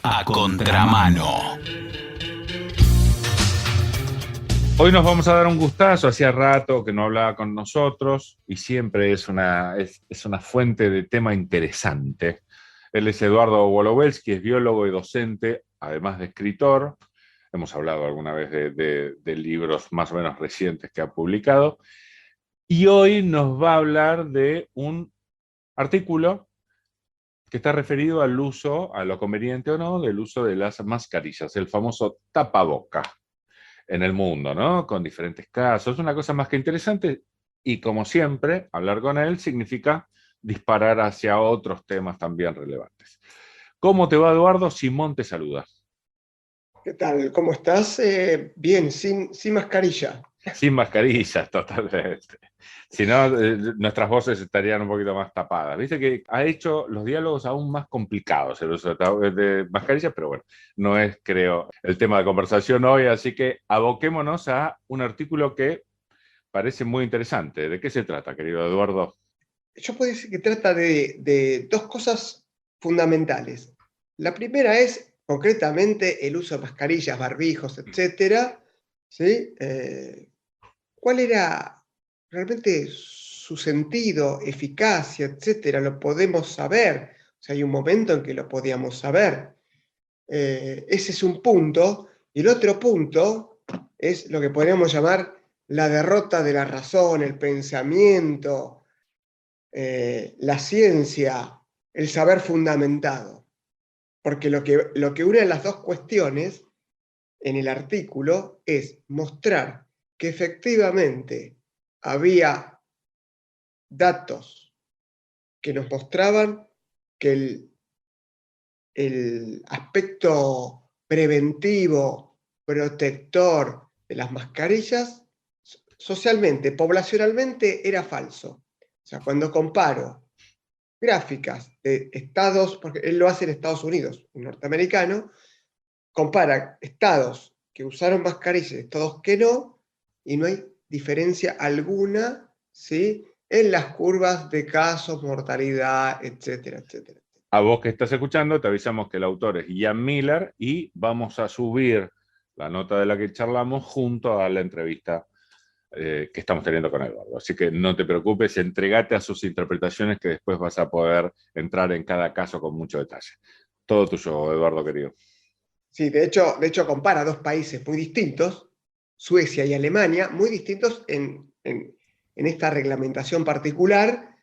A Contramano. Hoy nos vamos a dar un gustazo, hacía rato que no hablaba con nosotros y siempre es una fuente de tema interesante. Él es Eduardo Wolowelsky, es biólogo y docente, además de escritor. Hemos hablado alguna vez de libros más o menos recientes que ha publicado. Y hoy nos va a hablar de un artículo que está referido al uso, a lo conveniente o no, del uso de las mascarillas, el famoso tapaboca en el mundo, ¿no? Con diferentes casos. Es una cosa más que interesante y como siempre, hablar con él significa disparar hacia otros temas también relevantes. ¿Cómo te va, Eduardo? Simón te saluda. ¿Qué tal? ¿Cómo estás? Bien, sin mascarilla. Sin mascarillas, totalmente. Si no, nuestras voces estarían un poquito más tapadas. Viste que ha hecho los diálogos aún más complicados el uso de mascarillas, pero bueno, no es, creo, el tema de conversación hoy, así que aboquémonos a un artículo que parece muy interesante. ¿De qué se trata, querido Eduardo? Yo puedo decir que trata de dos cosas fundamentales. La primera es, concretamente, el uso de mascarillas, barbijos, etcétera, ¿sí? ¿Cuál era realmente su sentido, eficacia, etcétera? Lo podemos saber. O sea, hay un momento en que lo podíamos saber. Ese es un punto. Y el otro punto es lo que podríamos llamar la derrota de la razón, el pensamiento, la ciencia, el saber fundamentado. Porque lo que une las dos cuestiones en el artículo es mostrar que efectivamente había datos que nos mostraban que el aspecto preventivo, protector de las mascarillas, socialmente, poblacionalmente, era falso. O sea, cuando comparo gráficas de estados, porque él lo hace en Estados Unidos, un norteamericano, compara estados que usaron mascarillas y estados que no, y no hay diferencia alguna, ¿sí?, en las curvas de casos, mortalidad, etcétera, etcétera. A vos que estás escuchando, te avisamos que el autor es Ian Miller y vamos a subir la nota de la que charlamos junto a la entrevista que estamos teniendo con Eduardo. Así que no te preocupes, entregate a sus interpretaciones que después vas a poder entrar en cada caso con mucho detalle. Todo tuyo, Eduardo, querido. Sí, de hecho compara dos países muy distintos, Suecia y Alemania, muy distintos en esta reglamentación particular,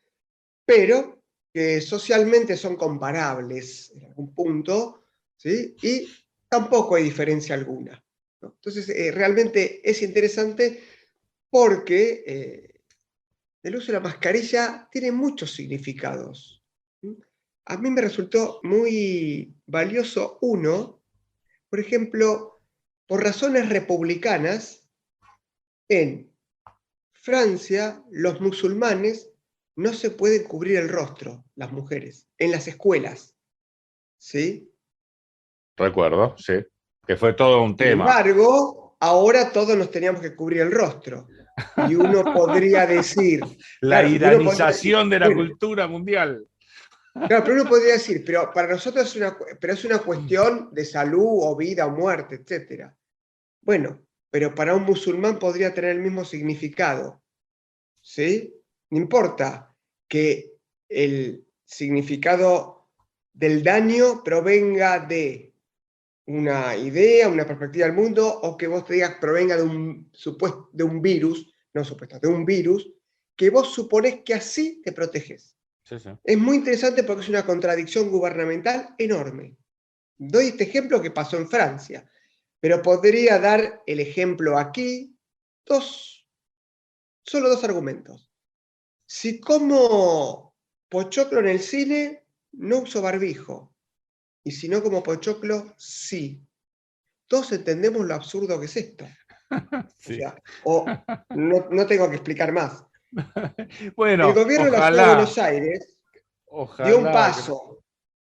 pero que socialmente son comparables en algún punto, ¿sí? Y tampoco hay diferencia alguna, ¿no? Entonces, realmente es interesante porque el uso de la mascarilla tiene muchos significados. A mí me resultó muy valioso uno, por ejemplo, por razones republicanas, en Francia los musulmanes no se pueden cubrir el rostro, las mujeres, en las escuelas, ¿sí? Recuerdo, sí, que fue todo un Sin tema. embargo, ahora todos nos teníamos que cubrir el rostro. Y uno podría decir, La claro, iranización de la bueno, cultura mundial. claro, pero uno podría decir, pero para nosotros es una cuestión de salud o vida o muerte, etc. Bueno, pero para un musulmán podría tener el mismo significado, ¿sí? No importa que el significado del daño provenga de una idea, una perspectiva del mundo, o que vos te digas provenga de un virus, no supuesto, de un virus, que vos suponés que así te proteges. Sí, sí. Es muy interesante porque es una contradicción gubernamental enorme. Doy este ejemplo que pasó en Francia, pero podría dar el ejemplo aquí, solo dos argumentos. Si como pochoclo en el cine, no uso barbijo, y si no como pochoclo, sí. Todos entendemos lo absurdo que es esto. O Sí. sea, no tengo que explicar más. El Bueno, gobierno de la Ciudad de ojalá, Buenos Aires dio un ojalá que paso,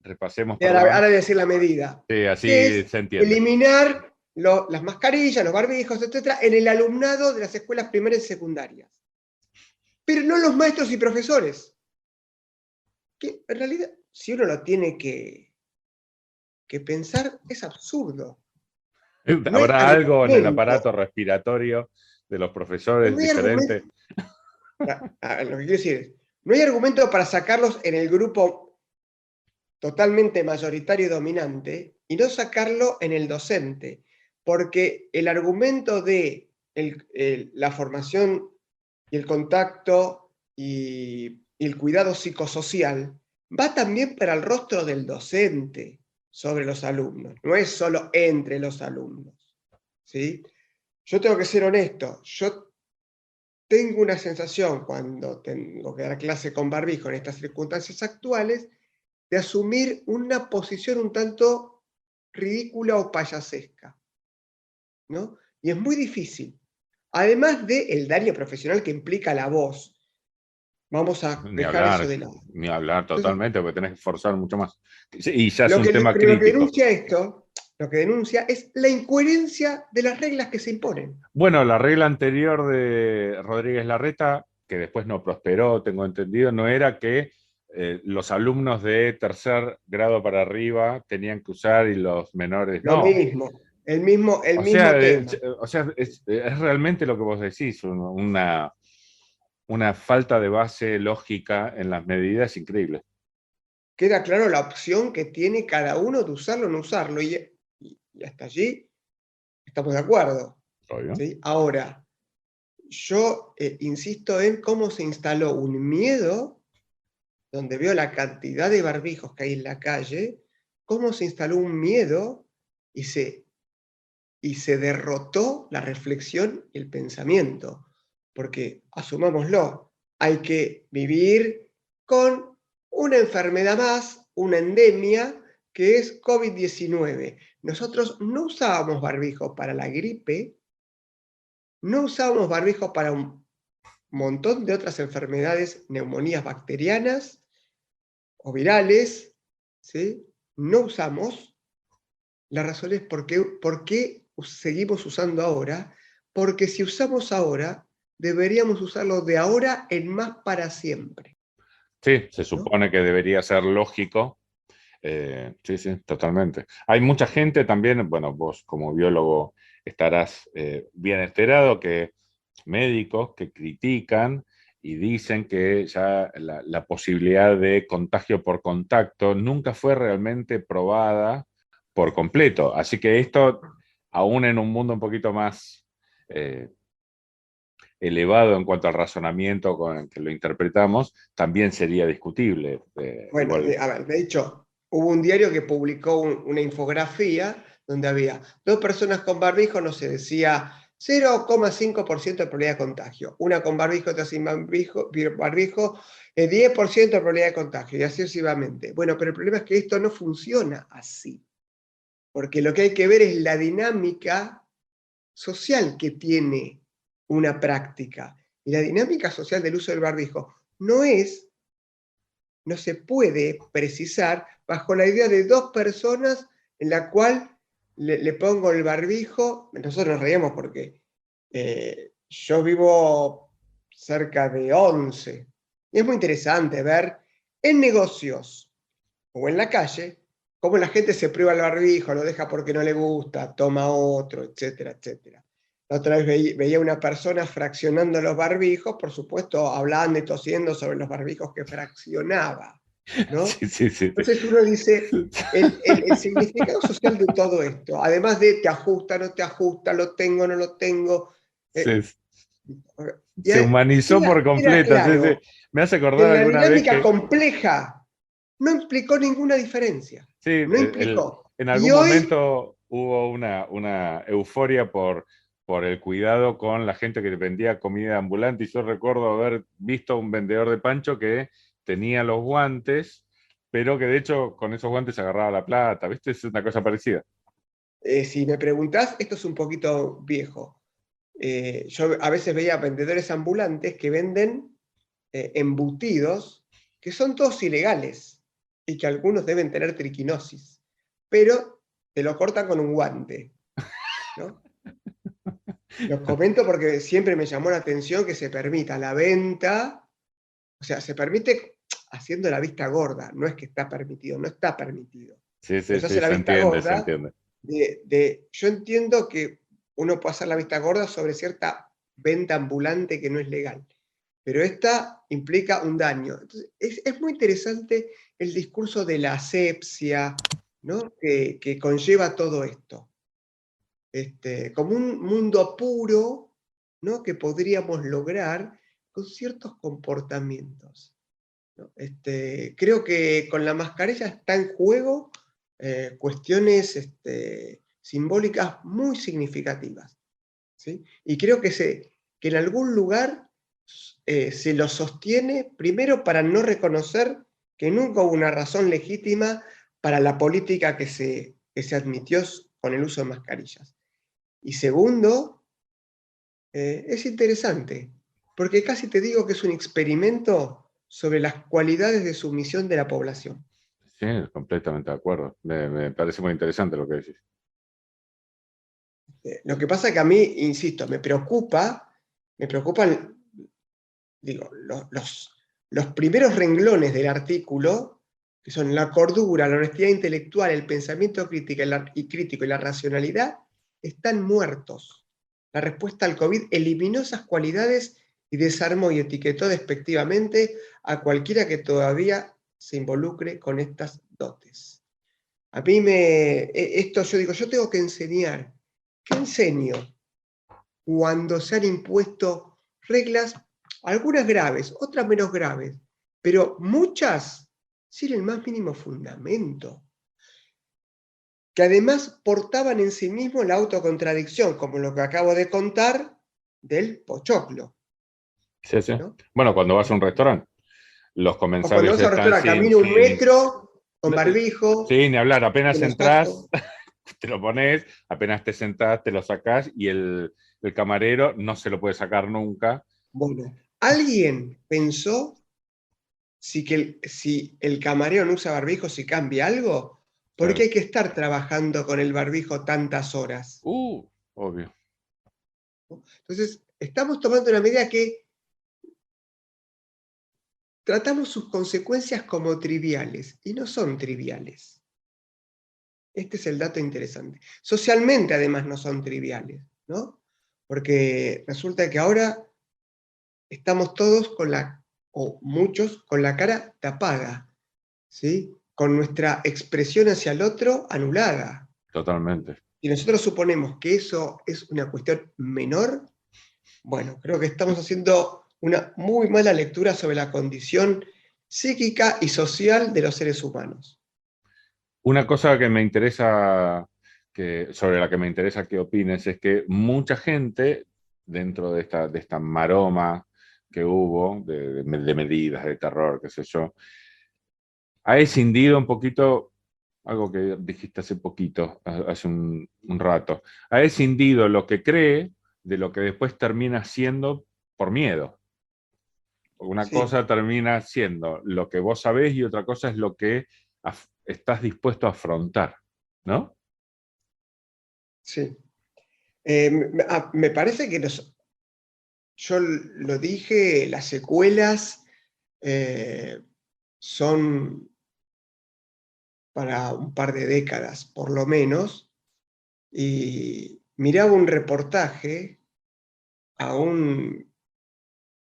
repasemos, y ahora perdón. voy a decir la medida, Sí, que así es se entiende. eliminar las mascarillas, los barbijos, etcétera, en el alumnado de las escuelas primarias y secundarias. Pero no los maestros y profesores. Que en realidad, si uno lo tiene que que pensar es absurdo. No hay ¿Habrá algo en el argumento. aparato respiratorio de los profesores No hay diferente? argumento. Lo que quiero decir es, no hay argumento para sacarlos en el grupo totalmente mayoritario y dominante y no sacarlo en el docente, porque el argumento de la formación y el contacto y el cuidado psicosocial va también para el rostro del docente sobre los alumnos, no es solo entre los alumnos, ¿sí? Yo tengo que ser honesto, yo tengo una sensación cuando tengo que dar clase con barbijo en estas circunstancias actuales de asumir una posición un tanto ridícula o payasesca, ¿no? Y es muy difícil. Además del daño profesional que implica la voz, vamos a Ni dejar eso hablar, de lado. ni hablar Entonces, totalmente, porque tenés que forzar mucho más. Y ya es lo un que, tema pero lo que crítico. denuncia esto, lo que denuncia es la incoherencia de las reglas que se imponen. Bueno, la regla anterior de Rodríguez Larreta, que después no prosperó, tengo entendido, no era que los alumnos de tercer grado para arriba tenían que usar y los menores Lo no. mismo, el mismo tema. Es realmente lo que vos decís, una falta de base lógica en las medidas increíble. Queda claro la opción que tiene cada uno de usarlo o no usarlo, y hasta allí estamos de acuerdo, Obvio. ¿sí? Ahora, yo insisto en cómo se instaló un miedo, donde veo la cantidad de barbijos que hay en la calle, cómo se instaló un miedo y se derrotó la reflexión y el pensamiento. Porque, asumámoslo, hay que vivir con una enfermedad más, una endemia, que es COVID-19. Nosotros no usábamos barbijo para la gripe, no usábamos barbijo para un montón de otras enfermedades, neumonías bacterianas o virales, ¿sí? No usamos. La razón es por qué seguimos usando ahora, porque si usamos ahora, deberíamos usarlo de ahora en más para siempre, Sí, se ¿no? supone que debería ser lógico. Sí, sí, totalmente. Hay mucha gente también, bueno, vos como biólogo estarás bien enterado, que médicos que critican y dicen que ya la posibilidad de contagio por contacto nunca fue realmente probada por completo. Así que esto, aún en un mundo un poquito más elevado en cuanto al razonamiento con el que lo interpretamos, también sería discutible. Bueno, Igual. a ver, de hecho, hubo un diario que publicó una infografía donde había 2 personas con barbijo, no se decía 0,5% de probabilidad de contagio. Una con barbijo, otra sin barbijo, 10% de probabilidad de contagio, y así sucesivamente. Bueno, pero el problema es que esto no funciona así, porque lo que hay que ver es la dinámica social que tiene una práctica. Y la dinámica social del uso del barbijo no se puede precisar bajo la idea de 2 personas en la cual le pongo el barbijo. Nosotros nos reíamos porque yo vivo cerca de 11 y es muy interesante ver en negocios o en la calle cómo la gente se prueba el barbijo, lo deja porque no le gusta, toma otro, etcétera, etcétera. La otra vez veía una persona fraccionando los barbijos, por supuesto, hablando y tosiendo sobre los barbijos que fraccionaba, ¿no? Sí, sí, sí, sí. Entonces uno dice, el significado social de todo esto, además de te ajusta, no te ajusta, lo tengo, no lo tengo, Se, y se humanizó por queda completo. Sí, sí. claro Me hace que acordar la alguna vez dinámica que compleja no implicó ninguna diferencia, sí, no implicó. en Y algún hoy, momento hubo una euforia por el cuidado con la gente que vendía comida ambulante. Y yo recuerdo haber visto a un vendedor de pancho que tenía los guantes, pero que de hecho con esos guantes agarraba la plata. ¿Viste? Es una cosa parecida. si me preguntás, esto es un poquito viejo. Yo a veces veía vendedores ambulantes que venden embutidos que son todos ilegales y que algunos deben tener triquinosis, pero te lo cortan con un guante, ¿no? Lo comento porque siempre me llamó la atención que se permita la venta, o sea, se permite haciendo la vista gorda, no es que está permitido, no está permitido. Sí, sí, nos sí, hace la se vista entiende, se gorda. entiende. Yo entiendo que uno puede hacer la vista gorda sobre cierta venta ambulante que no es legal, pero esta implica un daño. Entonces, es muy interesante el discurso de la asepsia, ¿no? que conlleva todo esto. Como un mundo puro, ¿no? que podríamos lograr con ciertos comportamientos, ¿no? Creo que con la mascarilla está en juego cuestiones simbólicas muy significativas, ¿sí? Y creo que en algún lugar se lo sostiene, primero para no reconocer que nunca hubo una razón legítima para la política que se admitió con el uso de mascarillas. Y segundo, es interesante, porque casi te digo que es un experimento sobre las cualidades de sumisión de la población. Sí, completamente de acuerdo. Me parece muy interesante lo que decís. Lo que pasa es que a mí, insisto, me preocupan, digo, los primeros renglones del artículo, que son la cordura, la honestidad intelectual, el pensamiento crítico y la racionalidad, están muertos. La respuesta al COVID eliminó esas cualidades y desarmó y etiquetó despectivamente a cualquiera que todavía se involucre con estas dotes. A mí esto yo digo, yo tengo que enseñar. ¿Qué enseño? Cuando se han impuesto reglas, algunas graves, otras menos graves, pero muchas sin el más mínimo fundamento, que además portaban en sí mismo la autocontradicción, como lo que acabo de contar del pochoclo, Sí, sí. ¿no? Bueno, cuando vas a un restaurante, los O cuando comensales vas a un están restaurante, camino un metro con no, barbijo, sí, ni hablar, me apenas lo entras, saco. te lo pones, apenas te sentás, te lo sacás y el camarero no se lo puede sacar nunca. Bueno, ¿alguien pensó si el camarero no usa barbijo, si cambia algo? Porque Claro. hay que estar trabajando con el barbijo tantas horas, Obvio. ¿no? Entonces, estamos tomando una medida que tratamos sus consecuencias como triviales, y no son triviales. Este es el dato interesante. Socialmente, además, no son triviales, ¿no? Porque resulta que ahora estamos todos o muchos, con la cara tapada, ¿sí? Con nuestra expresión hacia el otro anulada. Totalmente. Y nosotros suponemos que eso es una cuestión menor, bueno, creo que estamos haciendo una muy mala lectura sobre la condición psíquica y social de los seres humanos. Una cosa que me interesa, sobre la que me interesa que opines, es que mucha gente, dentro de esta maroma que hubo, de medidas, de terror, qué sé yo, ha escindido un poquito, algo que dijiste hace poquito, hace un rato, ha escindido lo que cree de lo que después termina siendo por miedo. Una Sí, cosa termina siendo lo que vos sabés y otra cosa es lo que estás dispuesto a afrontar, ¿no? sí. Me parece que yo lo dije, las secuelas son para un par de décadas, por lo menos, y miraba un reportaje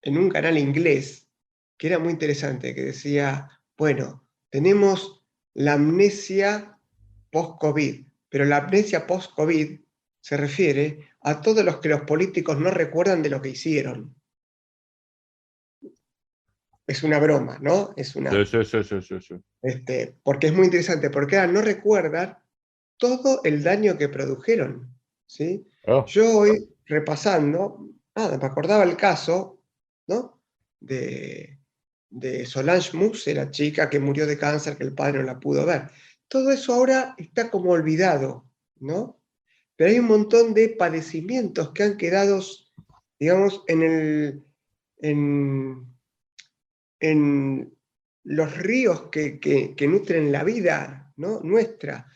en un canal inglés que era muy interesante, que decía, bueno, tenemos la amnesia post-COVID, pero la amnesia post-COVID se refiere a todos los que los políticos no recuerdan de lo que hicieron. Es una broma, ¿no? Sí, sí, sí, sí, sí, sí. Porque es muy interesante, porque ahora no recuerdan todo el daño que produjeron, ¿sí? Oh, Yo hoy, repasando, me acordaba el caso, ¿no? de Solange Mousse, la chica que murió de cáncer, que el padre no la pudo ver. Todo eso ahora está como olvidado, ¿no? Pero hay un montón de padecimientos que han quedado, digamos, en, en los ríos que nutren la vida, ¿no? Nuestra,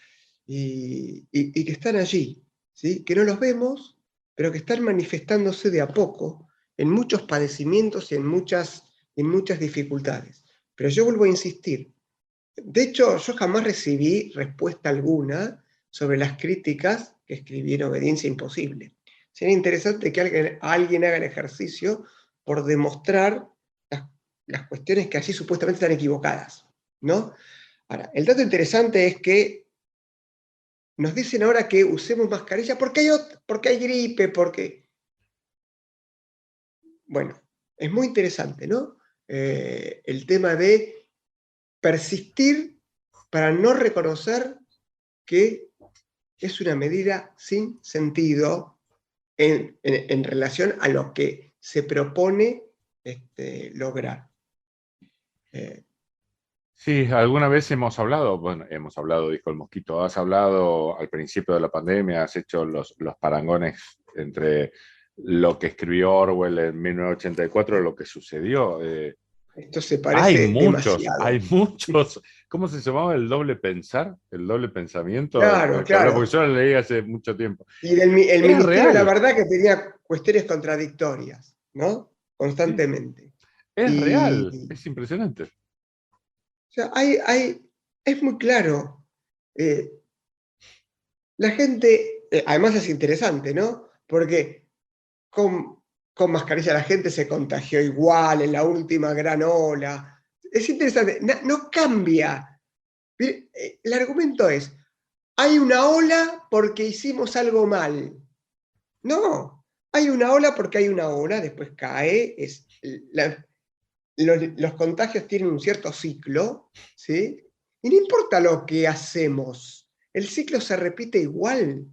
y que están allí, ¿sí? Que no los vemos, pero que están manifestándose de a poco en muchos padecimientos y en muchas dificultades. Pero yo vuelvo a insistir, De hecho, yo jamás recibí respuesta alguna sobre las críticas que escribí en Obediencia Imposible. Sería interesante que alguien haga el ejercicio por demostrar las cuestiones que allí supuestamente están equivocadas, ¿no? Ahora, el dato interesante es que nos dicen ahora que usemos mascarilla porque hay gripe, porque... Bueno, es muy interesante, ¿no? El tema de persistir para no reconocer que es una medida sin sentido en relación a lo que se propone lograr. Sí, alguna vez hemos hablado, bueno, hemos hablado, dijo el mosquito, has hablado al principio de la pandemia, has hecho los parangones entre lo que escribió Orwell en 1984 y lo que sucedió. Esto se parece demasiado. Hay muchos. ¿Cómo se llamaba el doble pensar? El doble pensamiento, Claro, que hablaba, claro. porque yo lo leí hace mucho tiempo. Y el Es Ministerio de la real, Verdad que tenía cuestiones contradictorias, ¿no? sí, Constantemente. es real, Y, es impresionante. o sea, es muy claro. Eh, la gente, además es interesante, ¿no? Porque con mascarilla la gente se contagió igual en la última gran ola. Es interesante, no cambia. El argumento es, hay una ola porque hicimos algo mal. No, hay una ola porque hay una ola, después cae, los contagios tienen un cierto ciclo, ¿sí? Y no importa lo que hacemos, el ciclo se repite igual.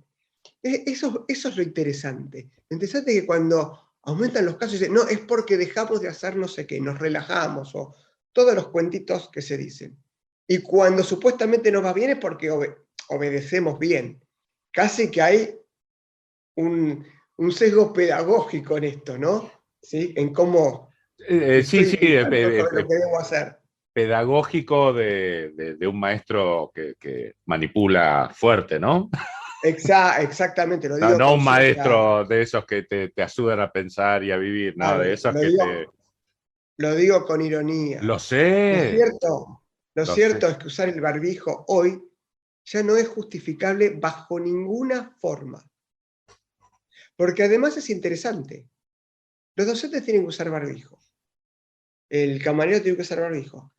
Eso es lo interesante. Lo interesante es que cuando aumentan los casos, dicen, no, es porque dejamos de hacer no sé qué, nos relajamos, o todos los cuentitos que se dicen. Y cuando supuestamente nos va bien es porque obedecemos bien. Casi que hay un sesgo pedagógico en esto, ¿no? ¿Sí? En cómo Sí, estoy sí, indicando sobre lo que debo hacer. pedagógico de un maestro que manipula fuerte, ¿no? Exactamente, lo No, digo no con un cierta... maestro de esos que te ayudan a pensar y a vivir, no, de esos que te... Lo digo con ironía. Lo sé, Lo lo sé. cierto es que usar el barbijo hoy ya no es justificable bajo ninguna forma. Porque además es interesante. Los docentes tienen que usar barbijo. El camarero tiene que usar barbijo.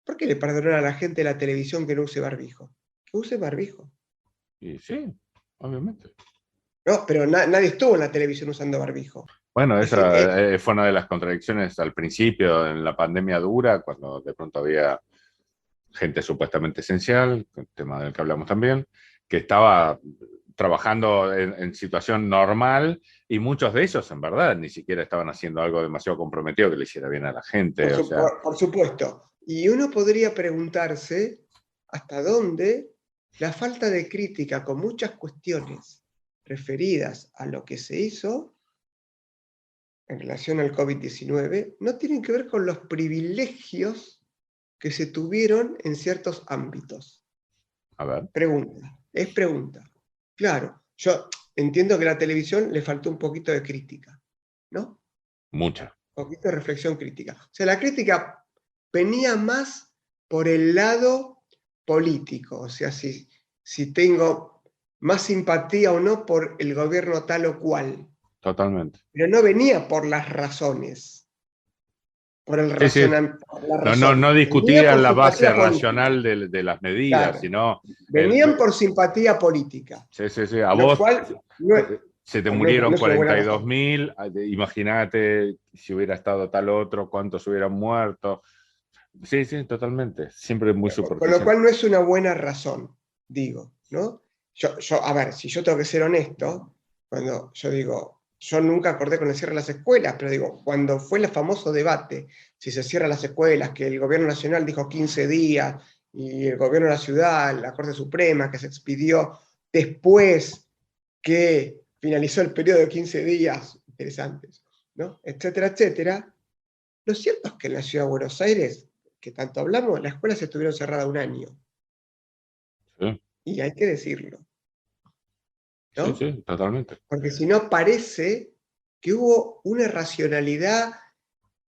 ¿Por qué le perdonan a la gente de la televisión que no use barbijo? Que use barbijo. Y sí, obviamente. No, pero nadie estuvo en la televisión usando barbijo. Bueno, Es decir, esa fue una de las contradicciones al principio, en la pandemia dura, cuando de pronto había gente supuestamente esencial, el tema del que hablamos también, que estaba trabajando en situación normal y muchos de ellos, en verdad, ni siquiera estaban haciendo algo demasiado comprometido que le hiciera bien a la gente. O sea, por supuesto. Y uno podría preguntarse hasta dónde la falta de crítica con muchas cuestiones referidas a lo que se hizo en relación al COVID-19 no tienen que ver con los privilegios que se tuvieron en ciertos ámbitos. a ver, Es pregunta. Claro, yo entiendo que a la televisión le faltó un poquito de crítica, ¿no? mucha. Un poquito de reflexión crítica. O sea, la crítica venía más por el lado político, o sea, si tengo más simpatía o no por el gobierno tal o cual, Totalmente. pero no venía por las razones, por el Sí, sí. razonamiento, por la No, no, razón, no venía discutían por la base simpatía política, racional de las medidas, claro, sino venían por simpatía política, sí, sí, sí. A lo vos cual no es, se te no murieron es una buena razón. 42.000, imagínate si hubiera estado tal otro, cuántos hubieran muerto. Sí, sí, totalmente. Siempre muy Con lo superficial. cual no es una buena razón, digo, ¿no? A ver, si yo tengo que ser honesto, cuando yo digo, yo nunca acordé con el cierre de las escuelas, pero digo, cuando fue el famoso debate, si se cierran las escuelas, que el gobierno nacional dijo 15 días, y el gobierno de la ciudad, la Corte Suprema, que se expidió después que finalizó el periodo de 15 días, interesantes, ¿no? Etcétera, etcétera. Lo cierto es que en la ciudad de Buenos Aires, que tanto hablamos, las escuelas estuvieron cerradas un año. Sí, Y hay que decirlo, sí, ¿no? sí, totalmente. Porque si no parece que hubo una racionalidad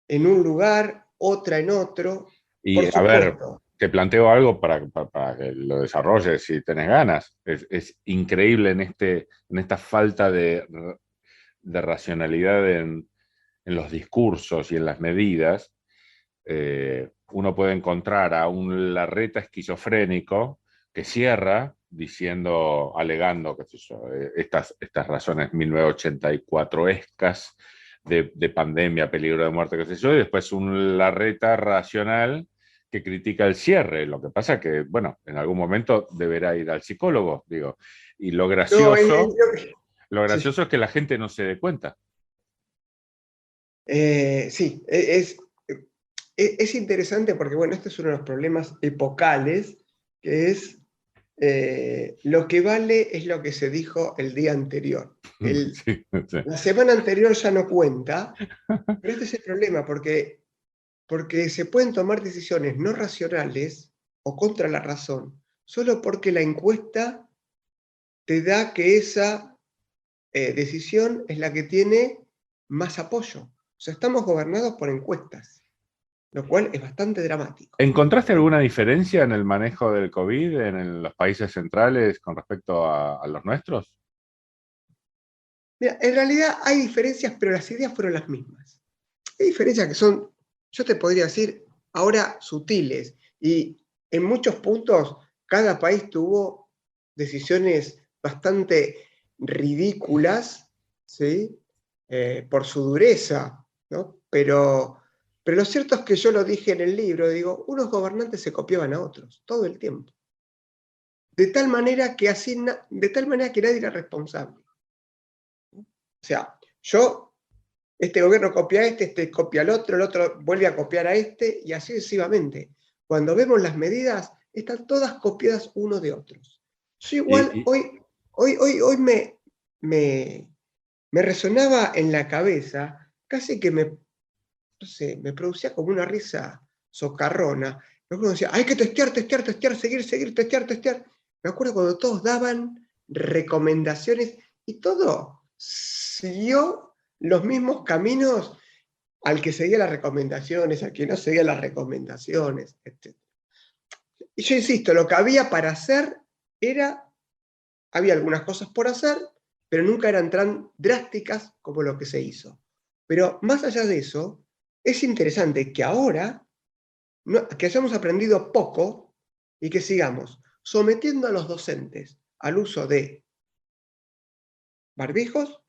en un lugar, otra en otro, por Y a ver, supuesto. te planteo algo para que lo desarrolles si tenés ganas. Es increíble en esta falta de racionalidad en los discursos y en las medidas. Uno puede encontrar a un Larreta esquizofrénico que cierra diciendo, alegando, qué sé yo, estas razones 1984escas de pandemia, peligro de muerte, qué sé yo, y después un Larreta racional que critica el cierre. Lo que pasa que, bueno, en algún momento deberá ir al psicólogo, digo. Y No, lo sí, gracioso es que la gente no se dé cuenta. sí, es interesante porque, bueno, este es uno de los problemas epocales, que es lo que vale es lo que se dijo el día anterior. Sí, sí. La semana anterior ya no cuenta, pero este es el problema, porque se pueden tomar decisiones no racionales o contra la razón, solo porque la encuesta te da que esa decisión es la que tiene más apoyo. O sea, estamos gobernados por encuestas, lo cual es bastante dramático. ¿Encontraste alguna diferencia en el manejo del COVID los países centrales con respecto a los nuestros? Mira, en realidad hay diferencias, pero las ideas fueron las mismas. Hay diferencias que son, yo te podría decir, ahora sutiles, y en muchos puntos cada país tuvo decisiones bastante ridículas, ¿sí? Por su dureza, ¿no? Pero lo cierto es que yo lo dije en el libro, digo, unos gobernantes se copiaban a otros todo el tiempo. De tal manera que nadie era responsable. O sea, este gobierno copia a este copia al otro, el otro vuelve a copiar a este, y así sucesivamente. Cuando vemos las medidas, están todas copiadas uno de otros. Yo igual Y, hoy me resonaba en la cabeza, casi que no sé, me producía como una risa socarrona. Me acuerdo que decía, hay que testear, seguir, testear. Me acuerdo cuando todos daban recomendaciones y todo siguió los mismos caminos al que seguía las recomendaciones, al que no seguía las recomendaciones, etc. Y yo insisto, lo que había para hacer había algunas cosas por hacer, pero nunca eran tan drásticas como lo que se hizo. Pero más allá de eso, es interesante que ahora que hayamos aprendido poco y que sigamos sometiendo a los docentes al uso de barbijos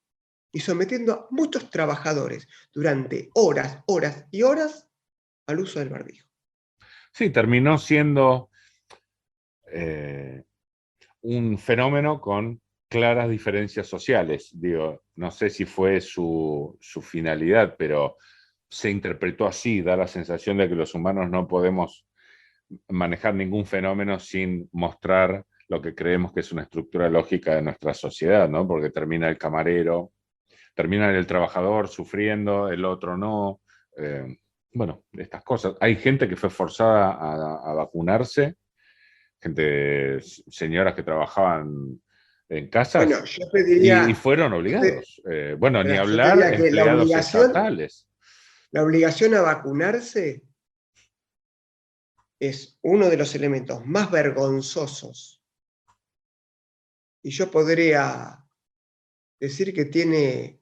y sometiendo a muchos trabajadores durante horas, horas y horas al uso del barbijo. sí, terminó siendo un fenómeno con claras diferencias sociales. Digo, no sé si fue su finalidad, pero se interpretó así, da la sensación de que los humanos no podemos manejar ningún fenómeno sin mostrar lo que creemos que es una estructura lógica de nuestra sociedad, ¿no? Porque termina el camarero, termina el trabajador sufriendo, el otro no. Bueno, estas cosas. Hay gente que fue forzada a vacunarse, señoras que trabajaban en casas Bueno, yo te y diría, fueron yo te, obligados. Bueno, ni yo te hablar diría que empleados estatales. la obligación a vacunarse es uno de los elementos más vergonzosos. Y yo podría decir que tiene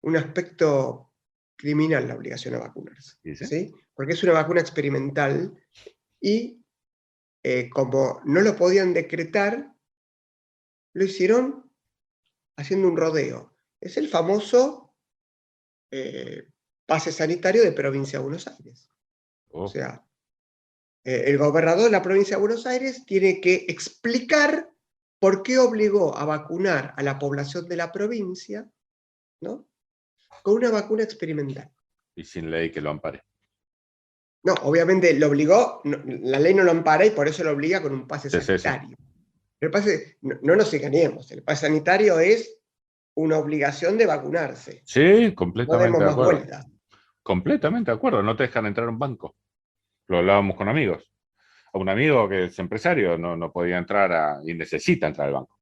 un aspecto criminal la obligación a vacunarse, ¿Dice? ¿sí? Porque es una vacuna experimental y como no lo podían decretar, lo hicieron haciendo un rodeo. Es el famoso pase sanitario de Provincia de Buenos Aires. O Oh. sea, el gobernador de la Provincia de Buenos Aires tiene que explicar por qué obligó a vacunar a la población de la provincia, ¿no? Con una vacuna experimental. Y sin ley que lo ampare. No, obviamente lo obligó, la ley no lo ampara y por eso lo obliga con un pase Sí, sí, sí. sanitario. El pase, no nos engañemos, el pase sanitario es una obligación de vacunarse. Sí, No demos completamente de más acuerdo. vueltas. Completamente de acuerdo. No te dejan entrar a un banco. Lo hablábamos con amigos. A un amigo que es empresario no podía entrar y necesita entrar al banco.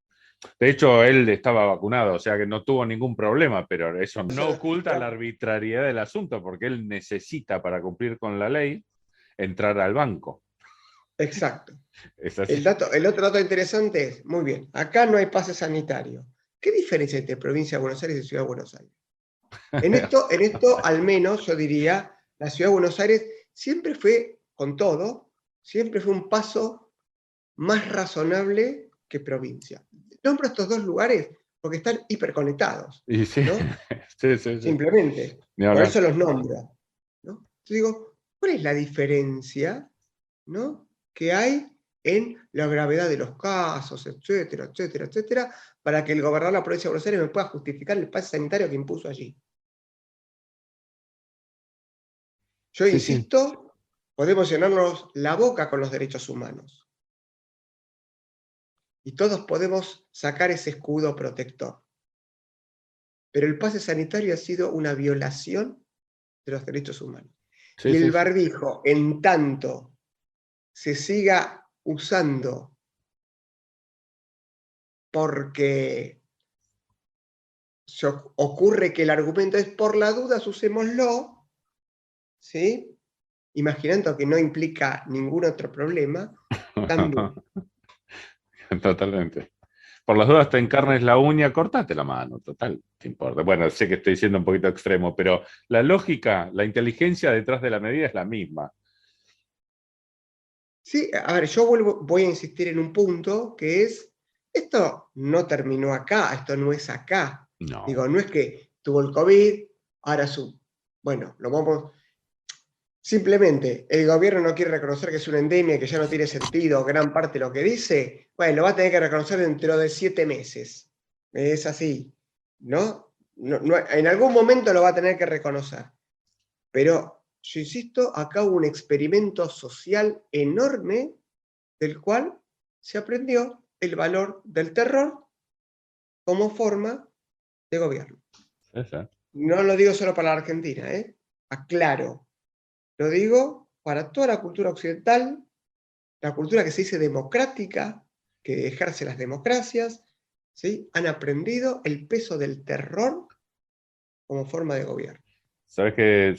De hecho, él estaba vacunado, o sea que no tuvo ningún problema, pero eso no oculta la arbitrariedad del asunto, porque él necesita para cumplir con la ley entrar al banco. Exacto. Es así. El otro dato interesante es, muy bien, acá no hay pase sanitario. ¿Qué diferencia entre provincia de Buenos Aires y Ciudad de Buenos Aires? En esto, al menos, yo diría, la Ciudad de Buenos Aires siempre fue, con todo, siempre fue un paso más razonable que provincia. Nombro estos dos lugares porque están hiperconectados, Y sí, ¿no? sí. Simplemente. Ni Por hablar. eso los nombro, ¿no? Yo digo, ¿cuál es la diferencia, ¿no?, que hay en la gravedad de los casos, etcétera, etcétera, etcétera, para que el gobernador de la provincia de Buenos Aires me pueda justificar el pase sanitario que impuso allí? Yo Sí, sí. insisto, podemos llenarnos la boca con los derechos humanos. Y todos podemos sacar ese escudo protector. Pero el pase sanitario ha sido una violación de los derechos humanos. Sí, Y sí, el sí. barbijo, en tanto se siga usando porque ocurre que el argumento es por la duda, usémoslo, ¿sí?, imaginando que no implica ningún otro problema, también. Totalmente. Por las dudas te encarnes la uña, cortate la mano, total, te importa. Bueno, sé que estoy siendo un poquito extremo, pero la lógica, la inteligencia detrás de la medida es la misma. Sí, a ver, yo voy a insistir en un punto que es, esto no terminó acá, esto no es acá. No. Digo, no es que tuvo el COVID, ahora bueno, lo vamos. Simplemente el gobierno no quiere reconocer que es una endemia, que ya no tiene sentido gran parte de lo que dice. Bueno, lo va a tener que reconocer dentro de 7 meses. Es así, ¿no? En algún momento lo va a tener que reconocer. Pero, yo insisto, acá hubo un experimento social enorme del cual se aprendió el valor del terror como forma de gobierno. Sí, sí. No lo digo solo para la Argentina, aclaro. Lo digo para toda la cultura occidental, la cultura que se dice democrática, que ejerce las democracias, ¿sí?, han aprendido el peso del terror como forma de gobierno. Sabes que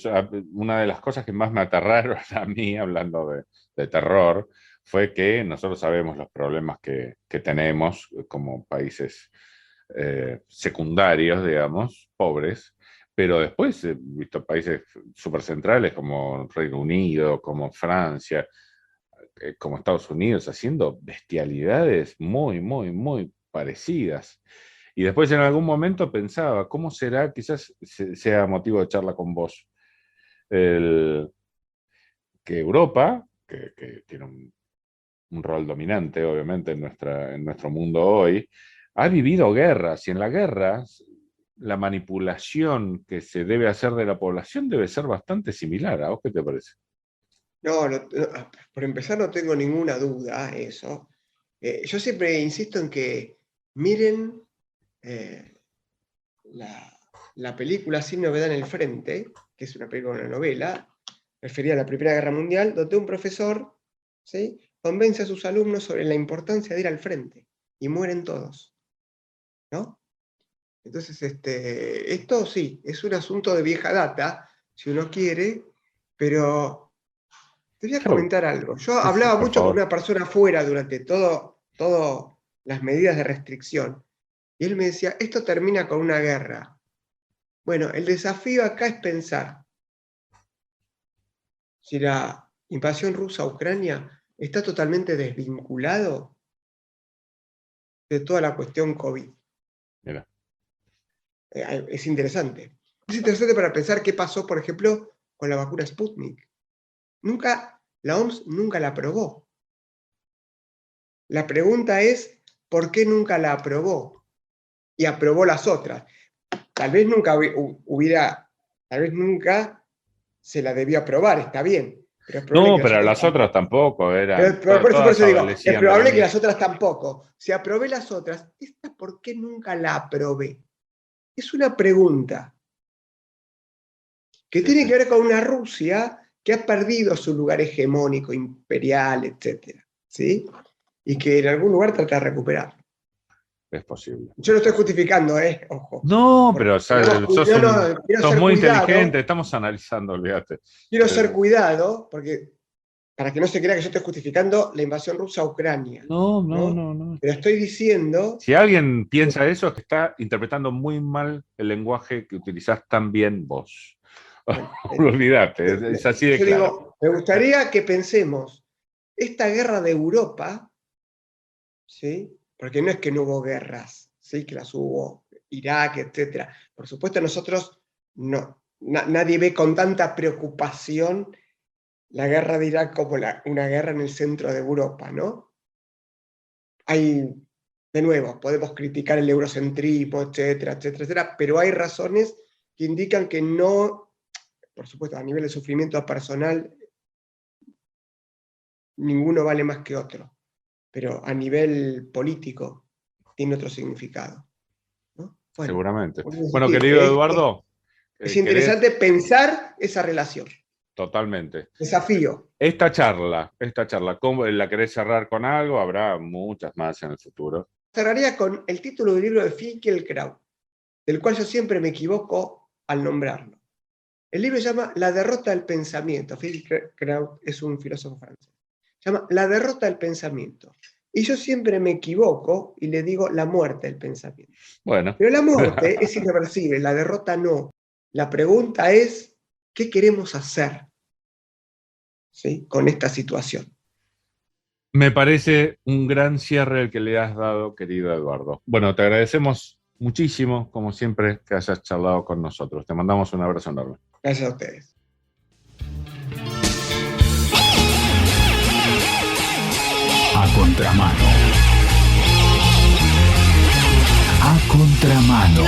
una de las cosas que más me aterraron a mí, hablando de terror, fue que nosotros sabemos los problemas que tenemos como países secundarios, digamos, pobres, pero después he visto países supercentrales como Reino Unido, como Francia, como Estados Unidos, haciendo bestialidades muy, muy, muy parecidas. Y después en algún momento pensaba, ¿cómo será? Quizás sea motivo de charla con vos. El, que Europa, que tiene un rol dominante, obviamente, en nuestro mundo hoy, ha vivido guerras, y en las guerras la manipulación que se debe hacer de la población debe ser bastante similar. ¿A vos qué te parece? No, por empezar no tengo ninguna duda eso. Yo siempre insisto en que miren la película Sin Novedad en el Frente, que es una película, una novela, referida a la Primera Guerra Mundial, donde un profesor, ¿sí?, convence a sus alumnos sobre la importancia de ir al frente, y mueren todos, ¿no? Entonces, esto sí, es un asunto de vieja data, si uno quiere, pero te voy a Claro, comentar algo. Yo sí, sí, hablaba por mucho con favor. una persona afuera durante todo las medidas de restricción, y él me decía, esto termina con una guerra. Bueno, el desafío acá es pensar si la invasión rusa a Ucrania está totalmente desvinculado de toda la cuestión COVID. Mira. Es interesante. Es interesante para pensar qué pasó, por ejemplo, con la vacuna Sputnik. La OMS nunca la aprobó. La pregunta es, ¿por qué nunca la aprobó? Y aprobó las otras. Tal vez nunca se la debió aprobar, está bien. Pero es probable No, que las pero otras las otras tampoco. tampoco eran, Pero por todas eso digo, es adolecían de lo probable que las mismo. otras tampoco. Si aprobé las otras, ¿esta por qué nunca la aprobé? Es una pregunta que Sí, tiene sí, que ver con una Rusia que ha perdido su lugar hegemónico, imperial, etc. ¿Sí? Y que en algún lugar trata de recuperar. es posible. Yo no estoy justificando, ojo. No, Porque, pero digamos, quiero sos ser muy cuidado, inteligente, estamos analizando, olvídate. porque para que no se crea que yo estoy justificando la invasión rusa a Ucrania. No. Pero estoy diciendo... Si alguien piensa eso, es que está interpretando muy mal el lenguaje que utilizás tan bien vos. Olvídate, es así de yo claro. digo, me gustaría que pensemos, esta guerra de Europa, ¿sí? Porque no es que no hubo guerras, ¿sí? Que las hubo, Irak, etc. Por supuesto, nosotros no. Nadie ve con tanta preocupación la guerra de Irak como una guerra en el centro de Europa, ¿no? De nuevo, podemos criticar el eurocentrismo, etcétera, etcétera, etcétera, pero hay razones que indican que no, por supuesto, a nivel de sufrimiento personal, ninguno vale más que otro, pero a nivel político tiene otro significado, ¿no? Bueno, seguramente. Bueno, querido Eduardo. Es interesante pensar esa relación. Totalmente. Desafío. Esta charla, ¿cómo la querés cerrar con algo? Habrá muchas más en el futuro. Cerraría con el título del libro de Finkielkraut, del cual yo siempre me equivoco al nombrarlo. El libro se llama La derrota del pensamiento. Finkielkraut es un filósofo francés. Se llama La derrota del pensamiento. Y yo siempre me equivoco y le digo la muerte del pensamiento. Bueno. Pero la muerte es irreversible, la derrota no. La pregunta es, ¿qué queremos hacer? ¿Sí? Con esta situación. Me parece un gran cierre el que le has dado, querido Eduardo. Bueno, te agradecemos muchísimo, como siempre, que hayas charlado con nosotros. Te mandamos un abrazo enorme. Gracias a ustedes. A contramano. A contramano.